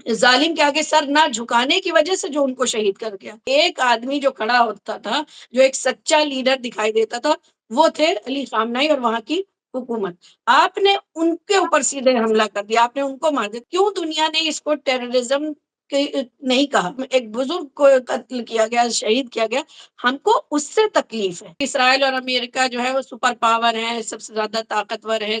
जालिम के आगे सर ना झुकाने की वजह से जो उनको शहीद कर गया। एक आदमी जो खड़ा होता था, जो एक सच्चा लीडर दिखाई देता था, वो थे अली खामनेई और वहाँ की हुकूमत। आपने उनके ऊपर सीधे हमला कर दिया, आपने उनको मार दिया। क्यों दुनिया ने इसको टेररिज्म नहीं कहा? एक बुजुर्ग को कत्ल किया गया, शहीद किया गया, हमको उससे तकलीफ है। इसराइल और अमेरिका जो है वो सुपर पावर है, सबसे ज्यादा ताकतवर है,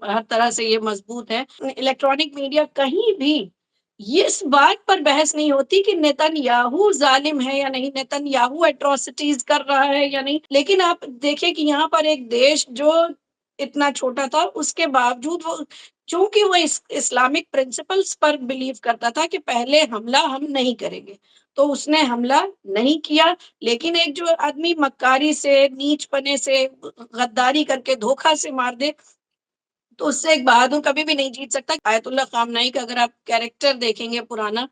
हर तरह से ये मजबूत है। इलेक्ट्रॉनिक मीडिया कहीं भी ये इस बात पर बहस नहीं होती कि नेतन्याहू जालिम है या नहीं, नेतन्याहू एट्रोसिटीज कर रहा है या नहीं। लेकिन आप देखिए कि यहाँ पर एक देश जो इतना छोटा था, उसके बावजूद वो, चूंकि वो इस्लामिक प्रिंसिपल्स पर बिलीव करता था कि पहले हमला हम नहीं करेंगे, तो उसने हमला नहीं किया। लेकिन एक जो आदमी मक्कारी से, नीचपने से, गद्दारी करके, धोखा से मार दे, तो उससे एक बहादुर कभी भी नहीं जीत सकता। आयतुल्लाह खामनेई का अगर आप कैरेक्टर देखेंगे पुराना,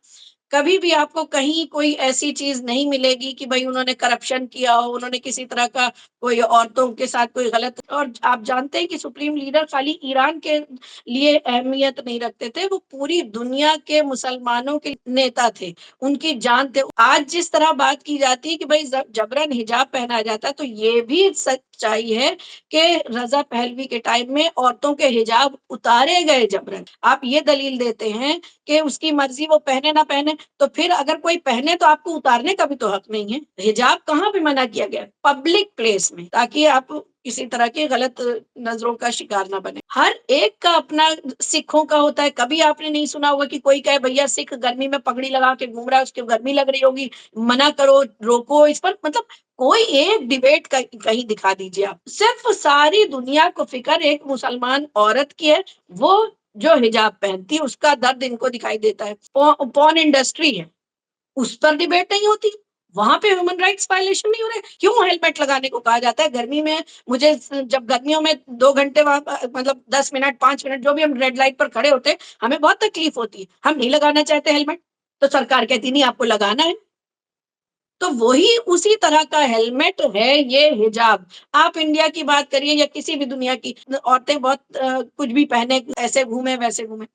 कभी भी आपको कहीं कोई ऐसी चीज नहीं मिलेगी कि भाई उन्होंने करप्शन किया हो, उन्होंने किसी तरह का कोई औरतों के साथ कोई गलत। और आप जानते हैं कि सुप्रीम लीडर खाली ईरान के लिए अहमियत नहीं रखते थे, वो पूरी दुनिया के मुसलमानों के नेता थे, उनकी जान थे। आज जिस तरह बात की जाती है कि भाई जबरन हिजाब पहनाया जाता है, तो ये भी सच्चाई है कि रजा पहलवी के टाइम में औरतों के हिजाब उतारे गए जबरन। आप ये दलील देते हैं कि उसकी मर्जी, वो पहने ना पहने, तो फिर अगर कोई पहने तो आपको उतारने का भी तो हक नहीं है। हिजाब कहाँ पे मना किया गया? पब्लिक प्लेस में, ताकि आप किसी तरह की गलत नजरों का शिकार ना बने। हर एक का अपना, सिखों का होता है। कभी आपने नहीं सुना होगा कि कोई कहे भैया सिख गर्मी में पगड़ी लगा के घूम रहा है, उसकी गर्मी लग रही होगी, मना करो, रोको इस पर। मतलब कोई एक डिबेट कहीं दिखा दीजिए आप। सिर्फ सारी दुनिया को फिक्र एक मुसलमान औरत की है, वो जो हिजाब पहनती है, उसका दर्द इनको दिखाई देता है। पॉर्न इंडस्ट्री है, उस पर डिबेट नहीं होती। वहां पे ह्यूमन राइट्स वायलेशन नहीं हो रहे। क्यों हेलमेट लगाने को कहा जाता है गर्मी में? मुझे जब गर्मियों में 2 घंटे वहां, मतलब 10 मिनट 5 मिनट जो भी हम रेड लाइट पर खड़े होते हैं, हमें बहुत तकलीफ होती है, हम नहीं लगाना चाहते हेलमेट, तो सरकार कहती नहीं आपको लगाना है। तो वही उसी तरह का हेलमेट है ये हिजाब। आप इंडिया की बात करिए या किसी भी दुनिया की, औरतें बहुत कुछ भी पहने, ऐसे घूमे वैसे घूमे।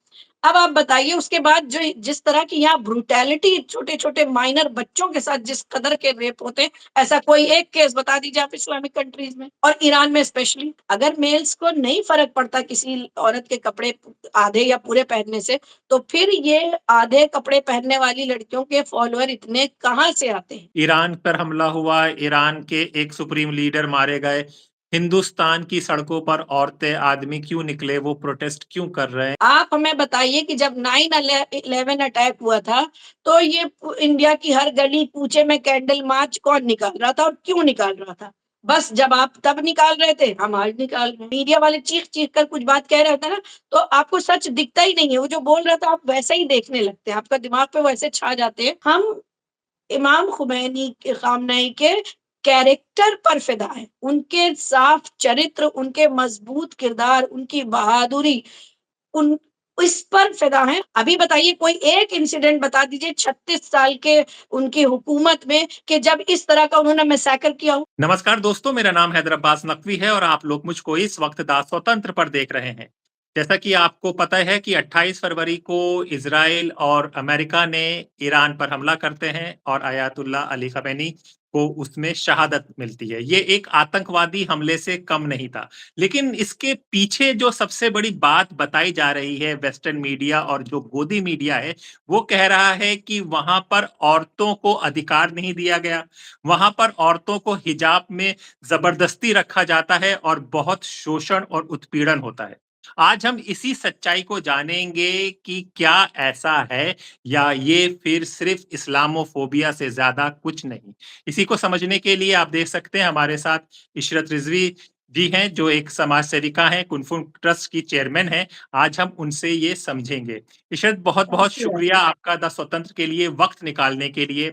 अब आप बताइए उसके बाद जो जिस तरह की यहाँ ब्रूटैलिटी, छोटे छोटे माइनर बच्चों के साथ जिस कदर के रेप होते हैं, ऐसा कोई एक केस बता दीजिए आप इस्लामिक कंट्रीज में और ईरान में स्पेशली। अगर मेल्स को नहीं फर्क पड़ता किसी औरत के कपड़े आधे या पूरे पहनने से, तो फिर ये आधे कपड़े पहनने वाली लड़कियों के फॉलोअर इतने कहाँ से आते हैं? ईरान पर हमला हुआ, ईरान के एक सुप्रीम लीडर मारे गए, हिंदुस्तान की सड़कों पर औरतें, आदमी क्यों निकले, वो प्रोटेस्ट क्यों कर रहे हैं? आप हमें बताइए कि जब 9/11 अटैक हुआ था, तो ये इंडिया की हर गली कूचे में कैंडल मार्च कौन निकाल रहा था और क्यों निकाल रहा था? बस जब आप तब निकाल रहे थे, हम आज निकाल रहे हैं। मीडिया वाले चीख चीख कर कुछ बात कह रहे होते हैं ना, तो आपको सच दिखता ही नहीं है। वो जो बोल रहा था आप वैसा ही देखने लगते हैं, आपका दिमाग पे वैसे छा जाते हैं। हम इमाम खुमैनी के, खामनेई के कैरेक्टर पर फिदा है, उनके साफ चरित्र, उनके मजबूत किरदार, उनकी बहादुरी, उन इस पर फिदा है। अभी बताइए कोई एक इंसिडेंट बता दीजिए 36 साल के उनकी हुकूमत में कि जब इस तरह का उन्होंने मैसेकर किया हो। नमस्कार दोस्तों, मेरा नाम हैदर अब्बास नकवी है और आप लोग मुझको इस वक्त दा स्वतंत्र पर देख रहे हैं। जैसा कि आपको पता है कि 28 फरवरी को इजराइल और अमेरिका ने ईरान पर हमला करते हैं और आयतुल्लाह अली खमेनी को उसमें शहादत मिलती है। ये एक आतंकवादी हमले से कम नहीं था। लेकिन इसके पीछे जो सबसे बड़ी बात बताई जा रही है, वेस्टर्न मीडिया और जो गोदी मीडिया है, वो कह रहा है कि वहां पर औरतों को अधिकार नहीं दिया गया, वहां पर औरतों को हिजाब में जबरदस्ती रखा जाता है और बहुत शोषण और उत्पीड़न होता है। आज हम इसी सच्चाई को जानेंगे कि क्या ऐसा है या ये फिर सिर्फ इस्लामोफोबिया से ज्यादा कुछ नहीं। इसी को समझने के लिए आप देख सकते हैं हमारे साथ इशरत रिजवी जी हैं, जो एक समाज सेविका हैं, कुनफुन ट्रस्ट की चेयरमैन हैं। आज हम उनसे ये समझेंगे। इशरत, बहुत बहुत शुक्रिया आपका द स्वतंत्र के लिए वक्त निकालने के लिए।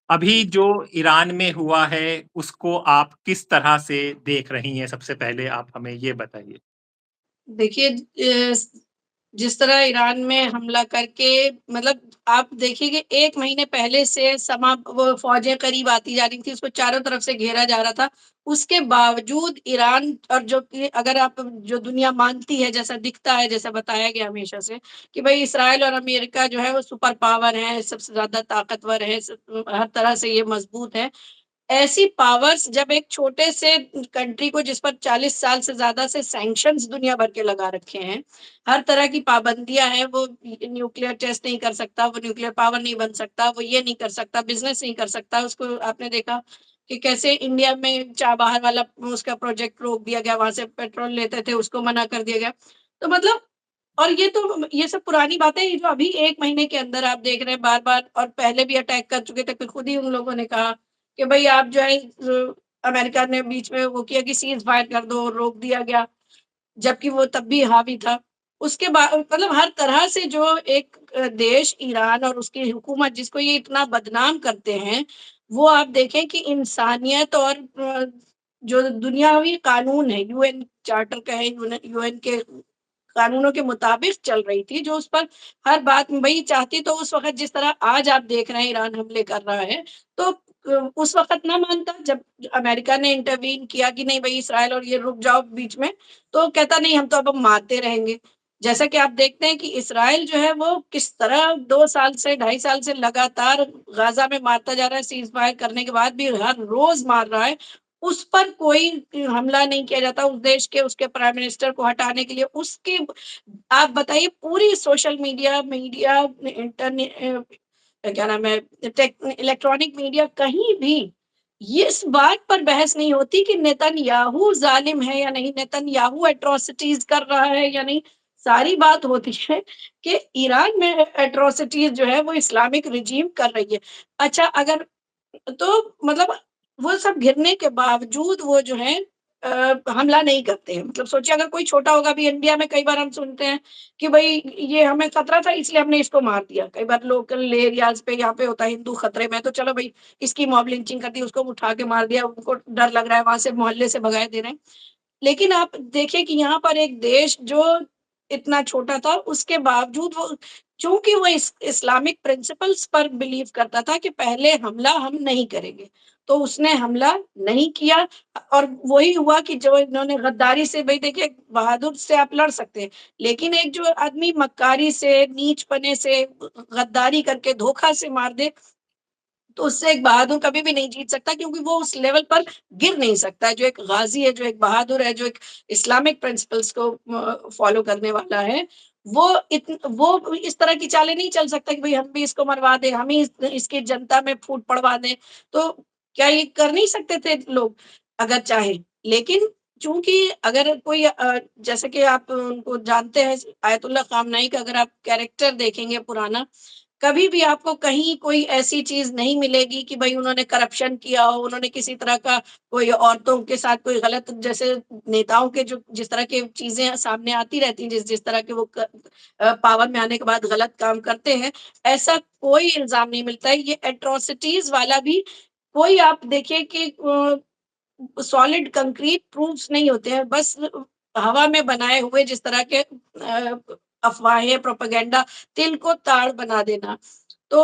अभी जो ईरान में हुआ है उसको आप किस तरह से देख रही हैं? सबसे पहले आप हमें ये बताइए। देखिए, जिस तरह ईरान में हमला करके मतलब आप देखिए कि 1 महीने पहले से वो फ़ौजें करीब आती जा रही थी, उसको चारों तरफ से घेरा जा रहा था। उसके बावजूद ईरान और जो कि अगर आप जो दुनिया मानती है, जैसा दिखता है, जैसा बताया गया हमेशा से कि भई इसराइल और अमेरिका जो है वो सुपर पावर है, सबसे ज़्यादा ताकतवर है, हर तरह से ये मज़बूत है। ऐसी पावर्स जब एक छोटे से कंट्री को जिस पर 40 साल से ज़्यादा से सैंक्शंस दुनिया भर के लगा रखे हैं, हर तरह की पाबंदियाँ हैं, वो न्यूक्लियर टेस्ट नहीं कर सकता, वो न्यूक्लियर पावर नहीं बन सकता, वो ये नहीं कर सकता, बिज़नेस नहीं कर सकता। उसको आपने देखा कि कैसे इंडिया में चाबहार वाला उसका प्रोजेक्ट रोक दिया गया, वहाँ से पेट्रोल लेते थे, उसको मना कर दिया गया। तो मतलब और ये सब पुरानी बातें हैं, ये जो अभी 1 महीने के अंदर आप देख रहे हैं बार-बार और पहले भी अटैक कर चुके थे, फिर खुद ही उन लोगों ने कहा कि भई आप जो है अमेरिका ने बीच में वो किया कि सीज़ फायर कर दो, रोक दिया गया, जबकि वो तब भी हावी था। उसके बाद मतलब हर तरह से जो एक देश ईरान और उसकी हुकूमत जिसको ये इतना बदनाम करते हैं, वो आप देखें कि इंसानियत और जो दुनियावी कानून है, यूएन चार्टर कहें, यूएन के कानूनों के मुताबिक चल रही थी, जो उस पर हर बात वही चाहती तो उस वक़्त जिस तरह आज आप देख रहे हैं ईरान हमले कर रहा है, तो उस वक़्त ना मानता जब अमेरिका ने इंटरवीन किया कि नहीं भई इसराइल और ये रुक जाओ बीच में, तो कहता नहीं हम तो अब मारते रहेंगे। जैसा कि आप देखते हैं कि इसराइल जो है वो किस तरह 2 साल से 2.5 साल से लगातार गाज़ा में मारता जा रहा है, सीज़ फायर करने के बाद भी हर रोज़ मार रहा है। उस पर कोई हमला नहीं किया जाता, उस देश के उसके प्राइम मिनिस्टर को हटाने के लिए उसकी आप बताइए पूरी सोशल मीडिया मीडिया क्या नाम है इलेक्ट्रॉनिक मीडिया कहीं भी ये इस बात पर बहस नहीं होती कि नेतन्याहू जालिम है या नहीं, नेतन्याहू एट्रोसिटीज कर रहा है या नहीं। सारी बात होती है कि ईरान में एट्रोसिटीज जो है वो इस्लामिक रिजीम कर रही है। अच्छा अगर तो मतलब वो सब घिरने के बावजूद वो जो है हमला नहीं करते हैं। मतलब सोचिए अगर कोई छोटा होगा अभी इंडिया में कई बार हम सुनते हैं कि भई ये हमें खतरा था इसलिए हमने इसको मार दिया। कई बार लोकल एरियाज़ पे यहाँ पे होता है हिंदू खतरे में तो चलो भई इसकी मॉब लिंचिंग कर दी, उसको उठा के मार दिया, उनको डर लग रहा है वहाँ से मोहल्ले से भगाए दे रहे हैं। लेकिन आप देखिए कि यहाँ पर एक देश जो इतना छोटा था, उसके बावजूद वो चूँकि वो इस्लामिक प्रिंसिपल्स पर बिलीव करता था कि पहले हमला हम नहीं करेंगे, तो उसने हमला नहीं किया और वही हुआ कि जो इन्होंने गद्दारी से भई देखिए बहादुर से आप लड़ सकते हैं, लेकिन एक जो आदमी मक्कारी से, नीचपने से, गद्दारी करके, धोखा से मार दे, तो उससे एक बहादुर कभी भी नहीं जीत सकता क्योंकि वो उस लेवल पर गिर नहीं सकता। जो एक गाज़ी है, जो एक बहादुर है, जो एक इस्लामिक प्रिंसिपल्स को फ़ॉलो करने वाला है, वो इस तरह की चालें नहीं चल सकता कि भई हम भी इसको मरवा दें, हम ही इसकी जनता में फूट पड़वा दें। तो क्या ये कर नहीं सकते थे लोग अगर चाहें? लेकिन चूँकि अगर कोई जैसे कि आप उनको जानते हैं आयतुल्लाह ख़ामनेई का अगर आप कैरेक्टर देखेंगे पुराना, कभी भी आपको कहीं कोई ऐसी चीज़ नहीं मिलेगी कि भई उन्होंने करप्शन किया हो, उन्होंने किसी तरह का कोई औरतों के साथ कोई गलत जैसे नेताओं के जो जिस तरह की चीज़ें सामने आती रहती हैं, जिस-जिस तरह के वो पावर में आने के बाद गलत काम करते हैं, ऐसा कोई इल्ज़ाम नहीं मिलता है। ये एट्रोसिटीज़ वाला भी कोई आप देखिए कि सॉलिड कंक्रीट प्रूफ्स नहीं होते हैं, बस हवा में बनाए हुए जिस तरह के अफ़वाहें, प्रोपेगेंडा, तिल को ताड़ बना देना। तो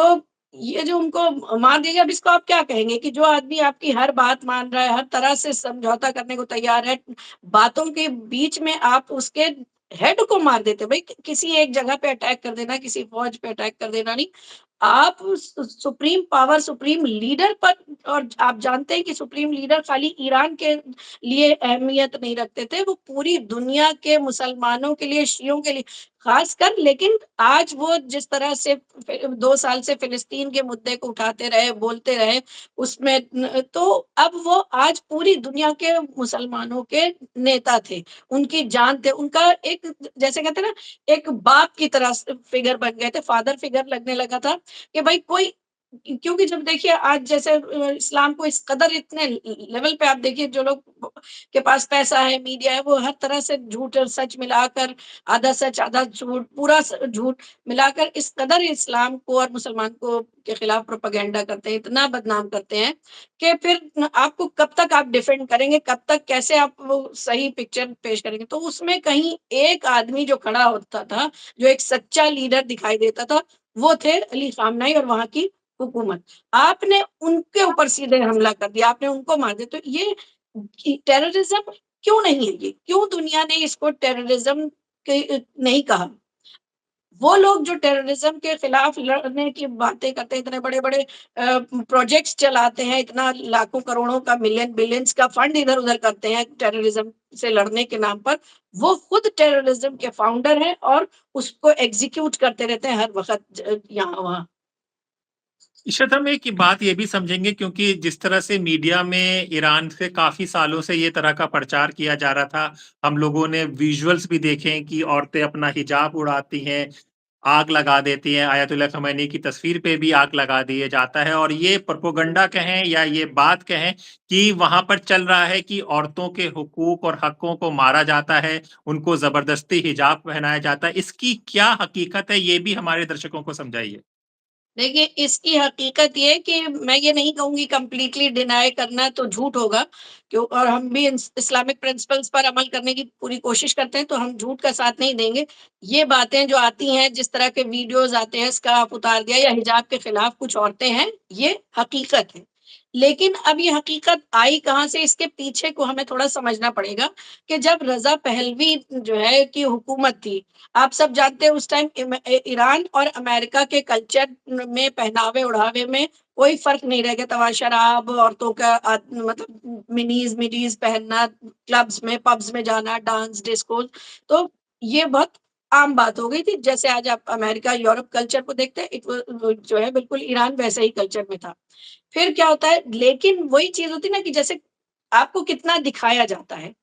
ये जो उनको मार दिया गया, अब इसको आप क्या कहेंगे कि जो आदमी आपकी हर बात मान रहा है, हर तरह से समझौता करने को तैयार है, बातों के बीच में आप उसके हेड को मार देते हो। भई किसी एक जगह पे अटैक कर देना, किसी फ़ौज पे अटैक कर देना नहीं, आप सुप्रीम पावर, सुप्रीम लीडर पर और आप जानते हैं कि सुप्रीम लीडर खाली ईरान के लिए अहमियत नहीं रखते थे, वो पूरी दुनिया के मुसलमानों के लिए, शियों के लिए खासकर लेकिन आज वो जिस तरह से 2 साल से फ़िलिस्तीन के मुद्दे को उठाते रहे, बोलते रहे, उसमें तो अब वो आज पूरी दुनिया के मुसलमानों के नेता थे, उनकी जान थे, उनका एक जैसे कहते हैं ना, एक बाप की तरह स फिगर बन गए थे, फादर फिगर लगने लगा था कि भाई कोई क्योंकि जब देखिए आज जैसे इस्लाम को इस कदर इतने लेवल पे आप देखिए जो लोग के पास पैसा है, मीडिया है, वो हर तरह से झूठ और सच मिलाकर, आधा सच, आधा झूठ, पूरा झूठ मिलाकर इस कदर इस्लाम को और मुसलमान को के खिलाफ प्रोपेगेंडा करते हैं, इतना बदनाम करते हैं कि फिर आपको कब तक आप डिफेंड करेंगे, कब तक कैसे आप वो सही पिक्चर पेश करेंगे। तो उसमें कहीं एक आदमी जो खड़ा होता था, जो एक सच्चा लीडर दिखाई देता था, वो थे अली खामनेई और वहाँ की हुकूमत। आपने उनके ऊपर सीधे हमला कर दिया, आपने उनको मार दिया। तो ये टेररिज्म क्यों नहीं है ये? क्यों दुनिया ने इसको टेररिज्म नहीं कहा? वो लोग जो टेररिज्म के खिलाफ लड़ने की बातें करते हैं, इतने बड़े-बड़े प्रोजेक्ट्स चलाते हैं, इतना लाखों करोड़ों का, मिलियन बिलियंस का फंड इधर-उधर करते हैं टेररिज्म से लड़ने के नाम पर, वो खुद टेररिज्म के फाउंडर हैं और उसको एग्ज़ीक्यूट करते रहते हैं हर वक़्त यहाँ-वहाँ। इशरत हम एक बात ये भी समझेंगे क्योंकि जिस तरह से मीडिया में ईरान से काफ़ी सालों से ये तरह का प्रचार किया जा रहा था, हम लोगों ने विजुअल्स भी देखे हैं कि औरतें अपना हिजाब उड़ाती हैं, आग लगा देती हैं, आयतुल्लाह ख़मैनी की तस्वीर पे भी आग लगा दिया जाता है और ये प्रोपेगेंडा कहें या ये बात कहें कि वहाँ पर चल रहा है कि औरतों के हुकूक और हकों को मारा जाता है, उनको ज़बरदस्ती हिजाब पहनाया जाता है। इसकी क्या हकीकत है, ये भी हमारे दर्शकों को समझाइए? देखिए, इसकी हकीकत ये है कि मैं ये नहीं कहूँगी कंप्लीटली डिनाय करना तो झूठ होगा, क्यों और हम भी इस्लामिक प्रिंसिपल्स पर अमल करने की पूरी कोशिश करते हैं, तो हम झूठ का साथ नहीं देंगे। ये बातें जो आती हैं, जिस तरह के वीडियोज़ आते हैं, स्कार्फ उतार दिया या हिजाब के खिलाफ कुछ औरतें हैं, ये हकीकत है। लेकिन अब ये हकीकत आई कहाँ से, इसके पीछे को हमें थोड़ा समझना पड़ेगा कि जब रज़ा पहलवी जो है की हुकूमत थी, आप सब जानते हैं उस टाइम ईरान और अमेरिका के कल्चर में पहनावे-ओढ़ावे में कोई फ़र्क नहीं रह गया था। शराब, औरतों का मतलब मिनीज़ पहनना, क्लब्स में, पब्स में जाना, डांस, डिस्कोज़, तो ये बहुत आम बात हो गई थी। जैसे आज आप अमेरिका, यूरोप कल्चर को देखते हैं, वो जो है बिल्कुल ईरान वैसे ही कल्चर में था। फिर क्या होता है, लेकिन वही चीज़ होती है ना कि जैसे आपको कितना दिखाया जाता है।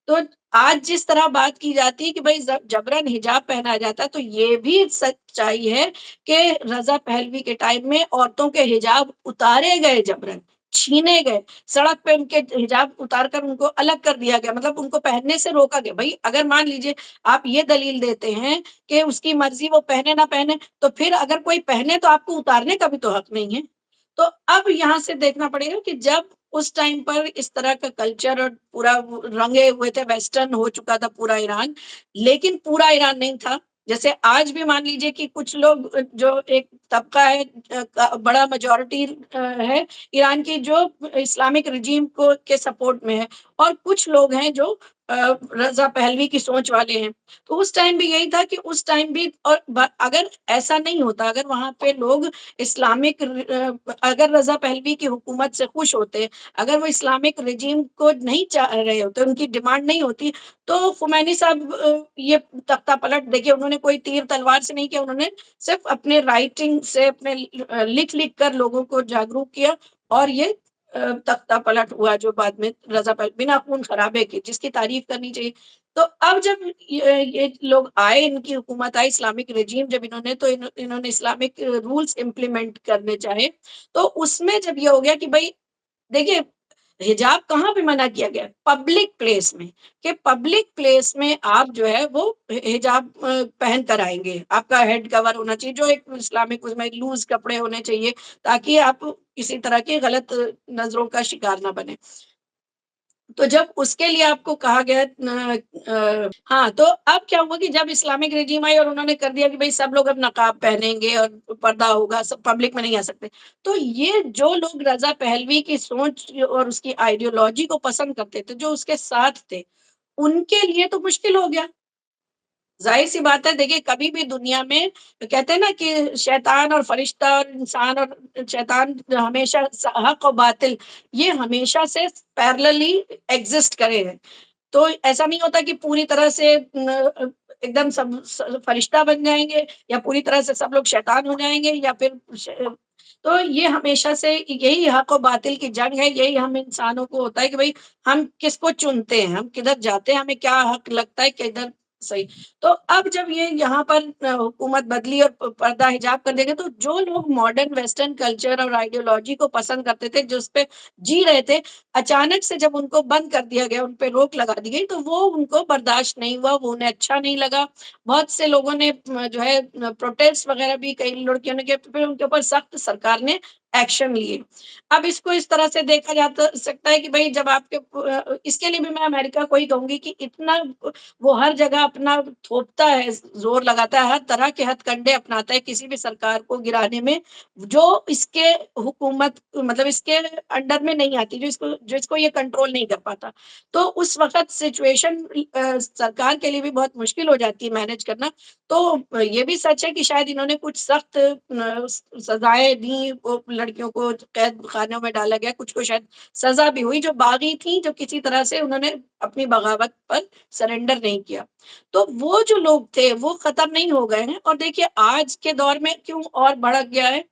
तो आज जिस तरह बात की जाती है कि भई जबरन हिजाब पहनाया जाता है, तो ये भी सच्चाई है कि रज़ा पहलवी के टाइम में औरतों के हिजाब उतारे गए जबरन, छीने गए। सड़क पे उनके हिजाब उतार कर उनको अलग कर दिया गया, मतलब उनको पहनने से रोका गया। भई अगर मान लीजिए आप ये दलील देते हैं कि उसकी मर्ज़ी वो पहने ना पहने, तो फिर अगर कोई पहने तो आपको उतारने का भी तो हक नहीं है। तो अब यहाँ से देखना पड़ेगा कि जब उस टाइम पर इस तरह का कल्चर और पूरा वो रंगे हुए थे, वेस्टर्न हो चुका था पूरा ईरान, लेकिन पूरा ईरान नहीं था। जैसे आज भी मान लीजिए कि कुछ लोग जो एक तबका है बड़ा मेजॉरिटी है ईरान की जो इस्लामिक रिजीम को के सपोर्ट में है और कुछ लोग हैं जो रज़ा पहलवी की सोच वाले हैं। तो उस टाइम भी यही था कि उस टाइम भी और अगर ऐसा नहीं होता, अगर वहाँ पे लोग अगर रज़ा पहलवी की हुकूमत से खुश होते, अगर वो इस्लामिक रिजीम को नहीं चाह रहे होते, उनकी डिमांड नहीं होती, तो ख़ुमैनी साहब ये तख्ता पलट देखिए उन्होंने कोई तीर तलवार से नहीं किया, उन्होंने सिर्फ़ अपने राइटिंग से अपने लिख-लिख कर लोगों को जागरूक किया और ये तख्ता पलट हुआ जो बाद में रज़ा पहलवी बिना खून खराबे के, जिसकी तारीफ़ करनी चाहिए। तो अब जब ये लोग आए, इनकी हुकूमत आई, इस्लामिक रेजीम जब इन्होंने तो इन्होंने इस्लामिक रूल्स इम्प्लीमेंट करने चाहे, तो उसमें जब ये हो गया कि भई देखिए, हिजाब कहाँ पे मना किया गया है? पब्लिक प्लेस में, कि पब्लिक प्लेस में आप जो है वो हिजाब पहन कर आएँगे। आपका हेड कवर होना चाहिए, जो एक इस्लामिक उसमें लूज़ कपड़े होने चाहिए, ताकि आप किसी तरह की गलत नज़रों का शिकार ना बनें। तो जब उसके लिए आपको कहा गया हाँ, तो अब क्या हुआ कि जब इस्लामिक रेजिम आई और उन्होंने कर दिया कि भई सब लोग अब नकाब पहनेंगे और पर्दा होगा, सब पब्लिक में नहीं आ सकते। तो ये जो लोग रज़ा पहलवी की सोच और उसकी आइडियोलॉजी को पसंद करते थे, जो उसके साथ थे, उनके लिए तो मुश्किल हो गया। ज़ाहिर-सी बात है देखिए कभी भी दुनिया में कहते हैं ना कि शैतान और फरिश्ता और इंसान और शैतान हमेशा हक और बातिल ये हमेशा से पैरेलली एग्ज़िस्ट करे हैं। तो ऐसा नहीं होता कि पूरी तरह से एकदम सब फरिश्ता बन जाएँगे या पूरी तरह से सब लोग शैतान हो जाएँगे या फिर तो ये हमेशा से यही हक और बातिल की जंग है, यही हम इंसानों को होता है कि भई हम किसको चुनते हैं, हम किधर जाते हैं, हमें क्या हक लगता है, किधर सही। तो अब जब ये यहाँ पर हुकूमत बदली और पर्दा हिजाब कर देंगे, तो जो लोग मॉडर्न वेस्टर्न कल्चर और आइडियोलॉजी को पसंद करते थे, जिस पे जी रहे थे, अचानक से जब उनको बंद कर दिया गया, उन पे रोक लगा दी गई, तो वो उनको बर्दाश्त नहीं हुआ, वो उन्हें अच्छा नहीं लगा। बहुत से लोगों ने जो है प्रोटेस्ट वगैरह भी कई लड़कियों ने किए, फिर उनके ऊपर सख्त सरकार ने एक्शन लिए। अब इसको इस तरह से देखा जा सकता है कि भई जब आपके इसके लिए भी मैं अमेरिका को ही कहूँगी कि इतना वो हर जगह अपना थोपता है, ज़ोर लगाता है, हर तरह के हथकंडे अपनाता है किसी भी सरकार को गिराने में, जो इसके हुकूमत मतलब इसके अंडर में नहीं आती, जो इसको ये कंट्रोल नहीं कर पाता। तो उस वक़्त सिचुएशन सरकार के लिए भी बहुत मुश्किल हो जाती है मैनेज करना। तो ये भी सच है कि शायद इन्होंने कुछ सख्त सज़ाएँ दी, वो लड़कियों को कैद खानों में डाला गया, कुछ को शायद सज़ा भी हुई, जो बागी थी, जो किसी तरह से उन्होंने अपनी बगावत पर सरेंडर नहीं किया। तो वो जो लोग थे, वो खत्म नहीं हो गए हैं और देखिए आज के दौर में क्यों और भड़क गया है।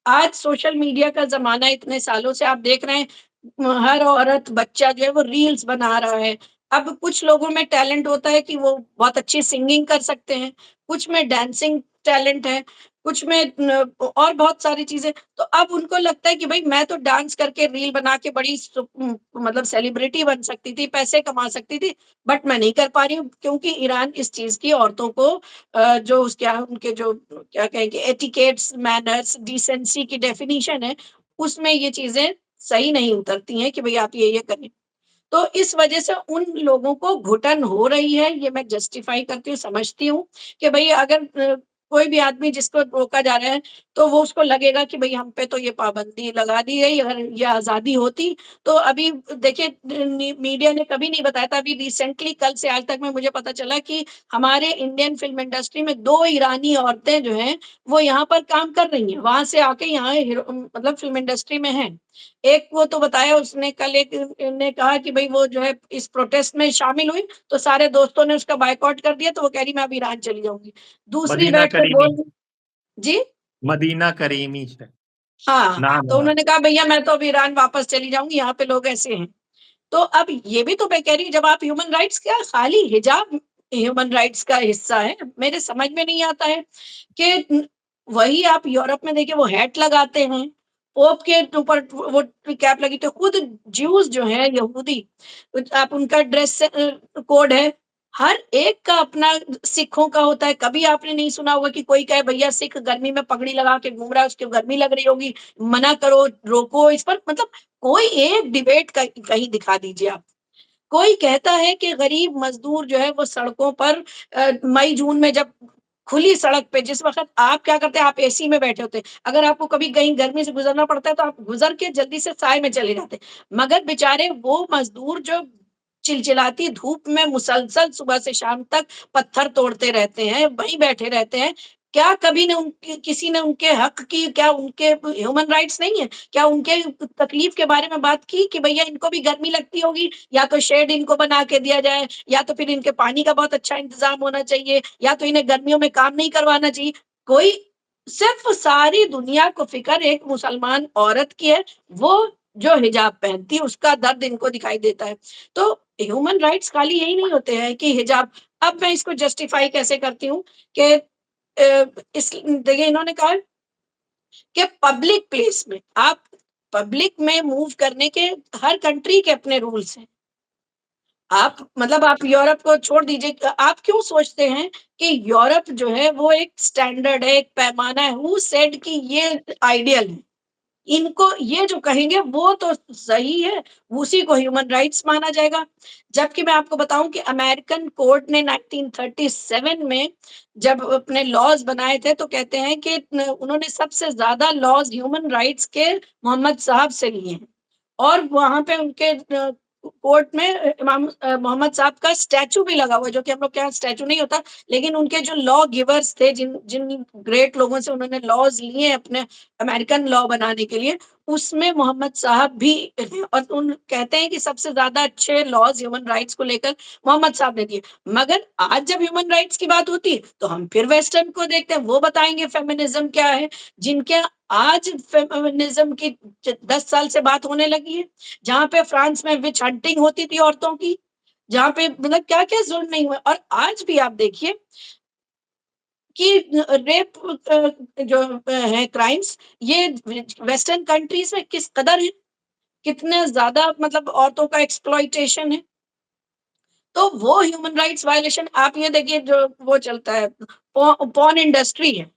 आज सोशल मीडिया का ज़माना, इतने सालों से आप देख रहे हैं हर औरत, बच्चा जो है वो रील्स बना रहा है। अब कुछ लोगों में टैलेंट होता है कि वो बहुत अच्छी सिंगिंग कर सकते हैं, कुछ में डांसिंग टैलेंट है, कुछ में और बहुत सारी चीज़ें। तो अब उनको लगता है कि भई मैं तो डांस करके रील बना के बड़ी मतलब सेलिब्रिटी बन सकती थी, पैसे कमा सकती थी, बट मैं नहीं कर पा रही हूँ क्योंकि ईरान इस चीज़ की औरतों को जो क्या उनके जो क्या कहेंगे एटिकेट्स, मैनर्स, डिसेंसी की डेफिनिशन है, उसमें ये चीज़ें सही नहीं उतरती हैं कि भई आप ये करें। तो इस वजह से उन लोगों को घुटन हो रही है, ये मैं जस्टिफ़ाई करती हूँ, समझती हूँ कि भई अगर कोई भी आदमी जिसको रोका जा रहा है, तो वो उसको लगेगा कि भई हम पे तो ये पाबंदी लगा दी गई, अगर ये आज़ादी होती, तो अभी देखिए मीडिया ने कभी नहीं बताया था, अभी रिसेंटली कल से आज तक में मुझे पता चला कि हमारे इंडियन फ़िल्म इंडस्ट्री में 2 ईरानी औरतें जो हैं, वो यहाँ पर काम कर रही हैं, वहाँ से आके यहाँ मतलब फ़िल्म इंडस्ट्री में हैं। एक को तो बताया उसने कल एक ने कहा कि भई वो जो है इस प्रोटेस्ट में शामिल हुई, तो सारे दोस्तों ने उसका बायकॉट कर दिया, तो वो कह रही मैं अब ईरान चली जाऊँगी। दूसरी मदीना बैठ के करीमी, बोल जी? मदीना करीमी है, हाँ, नाम तो है। उन्होंने कहा भैया मैं तो अब ईरान वापस चली जाऊँगी, यहाँ पे लोग ऐसे हैं। तो अब ये भी तो मैं कह रही हूँ जब आप ह्यूमन राइट्स क्या खाली हिजाब ह्यूमन राइट्स का हिस्सा है, मेरे समझ में नहीं आता है कि वही आप यूरोप में देखिए वो हैट लगाते हैं, पोप के ऊपर वो कैप लगी तो खुद ज्यूज़ जो हैं यहूदी, आप उनका ड्रेस कोड है, हर एक का अपना सिखों का होता है, कभी आपने नहीं सुना होगा कि कोई कहे भैया सिख गर्मी में पगड़ी लगा के घूम रहा है, उसको गर्मी लग रही होगी, मना करो, रोको इस पर मतलब कोई एक डिबेट कहीं दिखा दीजिए आप। कोई कहता है कि गरीब मज़दूर जो है वो सड़कों पर मई-जून में जब खुली सड़क पे जिस वक़्त आप क्या करते हैं, आप एसी में बैठे होते हैं। अगर आपको कभी कहीं गर्मी से गुज़रना पड़ता है तो आप गुज़र के जल्दी से साए में चले जाते हैं। मगर बेचारे वो मज़दूर जो चिलचिलाती धूप में मुसलसल सुबह से शाम तक पत्थर तोड़ते रहते हैं, वहीं बैठे रहते हैं। क्या कभी ने उनकी किसी ने उनके हक की क्या उनके ह्यूमन राइट्स नहीं है? क्या उनके तकलीफ के बारे में बात की कि भैया इनको भी गर्मी लगती होगी, या तो शेड इनको बना के दिया जाए, या तो फिर इनके पानी का बहुत अच्छा इंतज़ाम होना चाहिए, या तो इन्हें गर्मियों में काम नहीं करवाना चाहिए। कोई सिर्फ़ सारी दुनिया को फ़िक्र एक मुसलमान औरत की है, वो जो हिजाब पहनती है उसका दर्द इनको दिखाई देता है। तो ह्यूमन राइट्स खाली यही नहीं होते हैं कि हिजाब अब मैं इसको जस्टिफ़ाई कैसे करती हूँ कि इस देखिए इन्होंने कहा कि पब्लिक प्लेस में आप पब्लिक में मूव करने के हर कंट्री के अपने रूल्स हैं। आप मतलब आप यूरोप को छोड़ दीजिए आप क्यों सोचते हैं कि यूरोप जो है वो एक स्टैंडर्ड है, एक पैमाना है, हू सेड कि ये आइडियल है। इनको ये जो कहेंगे वो तो सही है, उसी को ह्यूमन राइट्स माना जाएगा। जबकि मैं आपको बताऊँ कि अमेरिकन कोर्ट ने 1937 में जब अपने लॉज़ बनाए थे तो कहते हैं कि न उन्होंने सबसे ज़्यादा लॉज़ ह्यूमन राइट्स के मोहम्मद साहब से लिए हैं। और वहाँ पे उनके कोर्ट में इमाम मोहम्मद साहब का स्टैच्यू भी लगा हुआ है, जो कि हम लोग के यहाँ स्टैच्यू नहीं होता, लेकिन उनके जो लॉ गिवर्स थे, जिन जिन ग्रेट लोगों से उन्होंने लॉज़ लिए अपने अमेरिकन लॉ बनाने के लिए, उसमें मोहम्मद साहब भी हैं और उन कहते हैं कि सबसे ज़्यादा अच्छे लॉज़ ह्यूमन राइट्स को लेकर मोहम्मद साहब ने दिए। मगर आज जब ह्यूमन राइट्स की बात होती है, तो हम फिर वेस्टर्न को देखते हैं, वो बताएँगे फेमिनिज़्म क्या है, जिनके आज फेमिनिज़्म की 10 साल से बात होने लगी है, जहाँ पे फ्रांस में विच हंटिंग होती थी औरतों की, जहाँ पे मतलब क्या-क्या ज़ुल्म नहीं हुआ। और आज भी आप देखिए कि रेप जो है क्राइम्स, ये वेस्टर्न कंट्रीज़ में किस कदर है, कितने ज़्यादा मतलब औरतों का एक्सप्लॉइटेशन है। तो वो ह्यूमन राइट्स वायलेशन आप ये देखिए जो वो चलता है, पॉर्न इंडस्ट्री है,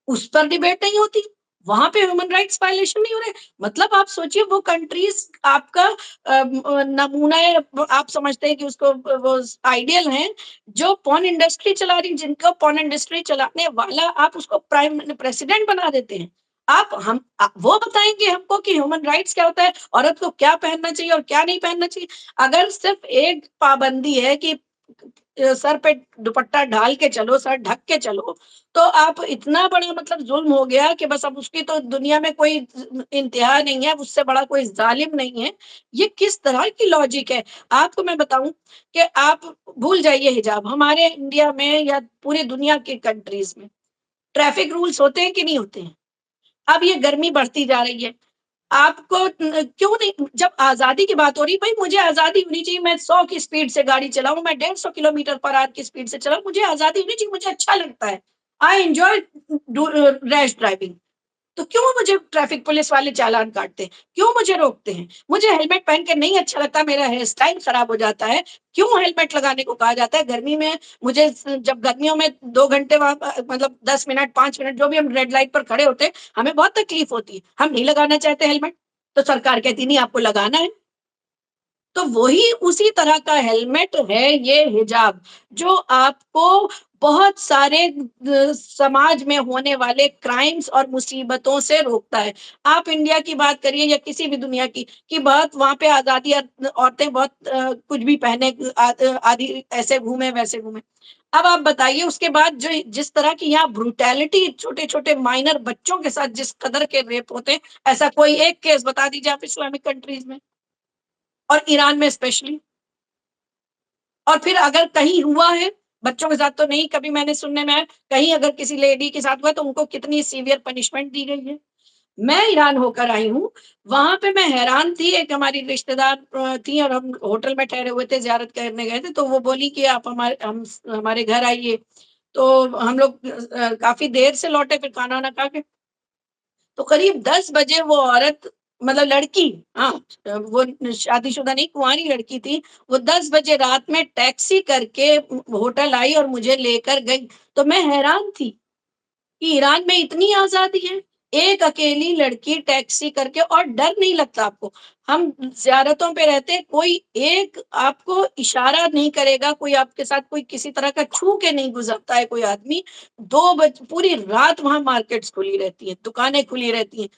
उस पर डिबेट नहीं होती। वहाँ पे ह्यूमन राइट्स वायलेशन नहीं हो रहे। मतलब आप सोचिए वो कंट्रीज़ आपका नमूना है, आप समझते हैं कि उसको वो आइडियल हैं, जो पॉर्न इंडस्ट्री चला रही, जिनका पॉर्न इंडस्ट्री चलाने वाला आप उसको प्राइम प्रेसिडेंट बना देते हैं। आप हम वो बताएँगे हमको कि ह्यूमन राइट्स क्या होता है, औरत को क्या पहनना चाहिए और क्या नहीं पहनना चाहिए। अगर सिर्फ़ एक पाबंदी है कि सर पे दुपट्टा डाल के चलो, सर ढक के चलो, तो आप इतना बड़ा मतलब ज़ुल्म हो गया कि बस अब उसकी तो दुनिया में कोई इंतहा नहीं है, उससे बड़ा कोई ज़ालिम नहीं है। ये किस तरह की लॉजिक है? आपको मैं बताऊँ कि आप भूल जाइए हिजाब, हमारे इंडिया में या पूरी दुनिया की कंट्रीज़ में ट्रैफिक रूल्स होते हैं कि नहीं होते हैं? अब ये गर्मी बढ़ती जा रही है। आपको क्यों नहीं, जब आज़ादी की बात हो रही है, भई मुझे आज़ादी होनी चाहिए, मैं 100 की स्पीड से गाड़ी चलाऊँ, मैं 150 किलोमीटर पर आवर की स्पीड से चलाऊँ, मुझे आज़ादी होनी चाहिए, मुझे अच्छा लगता है। I enjoy rash driving. तो क्यों मुझे ट्रैफिक पुलिस वाले चालान काटते हैं? क्यों मुझे रोकते हैं? मुझे हेलमेट पहन के नहीं अच्छा लगता, मेरा हेयर स्टाइल खराब हो जाता है, क्यों हेलमेट लगाने को कहा जाता है? गर्मी में मुझे जब गर्मियों में 2 घंटे वहाँ मतलब 10 मिनट, 5 मिनट जो भी हम रेड लाइट पर खड़े होते हैं, हमें बहुत तकलीफ होती है। हम नहीं लगाना चाहते हेलमेट, तो सरकार कहती नहीं आपको लगाना है। तो वही उसी तरह का हेलमेट है ये हिजाब, जो आपको बहुत सारे समाज में होने वाले क्राइम्स और मुसीबतों से रोकता है। आप इंडिया की बात करिए या किसी भी दुनिया की, कि बहुत वहाँ पे आज़ादी औरतें बहुत कुछ भी पहने आदि ऐसे घूमे, वैसे घूमे। अब आप बताइए उसके बाद जो जिस तरह की यहाँ ब्रूटैलिटी छोटे-छोटे माइनर बच्चों के साथ जिस कदर के रेप होते हैं, ऐसा कोई एक केस बता दीजिए आप इस्लामिक कंट्रीज़ में। और ईरान में स्पेशली। और फिर अगर कहीं हुआ है, बच्चों के साथ तो नहीं, कभी मैंने सुनने में आया, कहीं अगर किसी लेडी के साथ हुआ तो उनको कितनी सीवियर पनिशमेंट दी गई है। मैं ईरान होकर आई हूँ, वहाँ पे मैं हैरान थी, एक हमारी रिश्तेदार थी और हम होटल में ठहरे हुए थे, ज़ियारत करने गए थे, तो वो बोली कि आप हमारे घर आइए। तो हम लोग काफ़ी देर से लौटे फिर खाना-वाना खा के। तो करीब 10 बजे वो औरत, मतलब लड़की, हाँ, वो शादीशुदा नहीं, कुँवारी लड़की थी। वो 10 बजे रात में टैक्सी करके होटल आई और मुझे लेकर गई। तो मैं हैरान थी कि ईरान में इतनी आज़ादी है। एक अकेली लड़की टैक्सी करके, और डर नहीं लगता आपको। हम ज़ियारतों पे रहते हैं, कोई एक आपको इशारा नहीं करेगा, कोई आपके साथ कोई किसी तरह का छू के नहीं गुज़रता है कोई आदमी। 2 बज पूरी रात वहाँ मार्केट्स खुली रहती हैं, दुकानें खुली रहती हैं।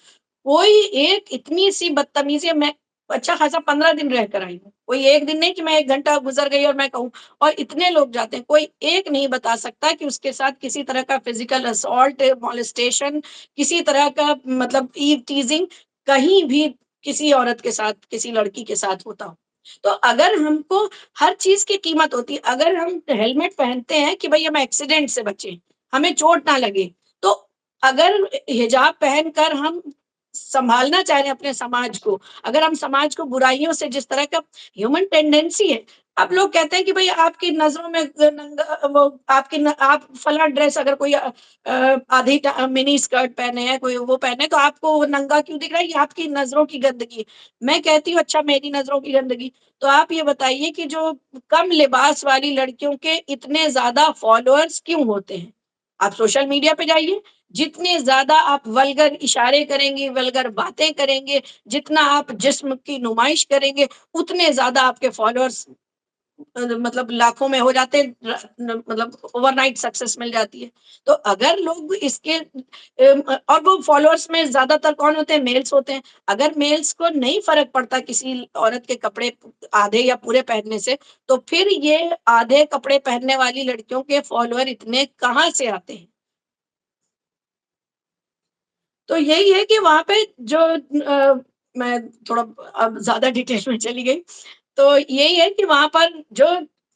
कोई एक इतनी-सी बदतमीज़ी, मैं अच्छा खासा 15 दिन रह कर आई हूँ। कोई एक दिन नहीं कि मैं 1 घंटा गुज़र गई और मैं कहूँ, और इतने लोग जाते हैं, कोई एक नहीं बता सकता कि उसके साथ किसी तरह का फिज़िकल असॉल्ट, मोलेस्टेशन, किसी तरह का मतलब ईव टीज़िंग कहीं भी किसी औरत के साथ, किसी लड़की के साथ होता हो। तो अगर हमको हर चीज़ की कीमत होती है, अगर हम हेलमेट पहनते हैं कि भई हम एक्सीडेंट से बचें, हमें चोट ना लगे, तो अगर हिजाब पहनकर हम सँभालना चाह रहे हैं अपने समाज को, अगर हम समाज को बुराइयों से, जिस तरह का ह्यूमन टेंडेंसी है, अब लोग कहते हैं कि भई आपकी नज़रों में नंगा वो आपकी न आप फलाँ ड्रेस अगर कोई आधी मिनी स्कर्ट पहने हैं, कोई वो पहने, तो आपको वो नंगा क्यों दिख रहा है? ये आपकी नज़रों की गंदगी। मैं कहती हूँ अच्छा मेरी नज़रों की गंदगी, तो आप ये बताइए कि जो कम लिबास वाली लड़कियों के इतने ज़्यादा फॉलोअर्स क्यों होते हैं? आप सोशल मीडिया पे जाइए, जितने ज़्यादा आप वल्गर इशारे करेंगे, वल्गर बातें करेंगे, जितना आप जिस्म की नुमाइश करेंगे, उतने ज़्यादा आपके फॉलोअर्स मतलब लाखों में हो जाते हैं, मतलब ओवरनाइट सक्सेस मिल जाती है। तो अगर लोग इसके और वो फॉलोअर्स में ज़्यादातर कौन होते हैं? मेल्स होते हैं। अगर मेल्स को नहीं फ़र्क पड़ता किसी औरत के कपड़े आधे या पूरे पहनने से, तो फिर ये आधे कपड़े पहनने वाली लड़कियों के फॉलोअर इतने कहाँ से आते हैं? तो यही है कि वहाँ पे जो मैं थोड़ा अब ज़्यादा डिटेल में चली गई। तो यही है कि वहाँ पर जो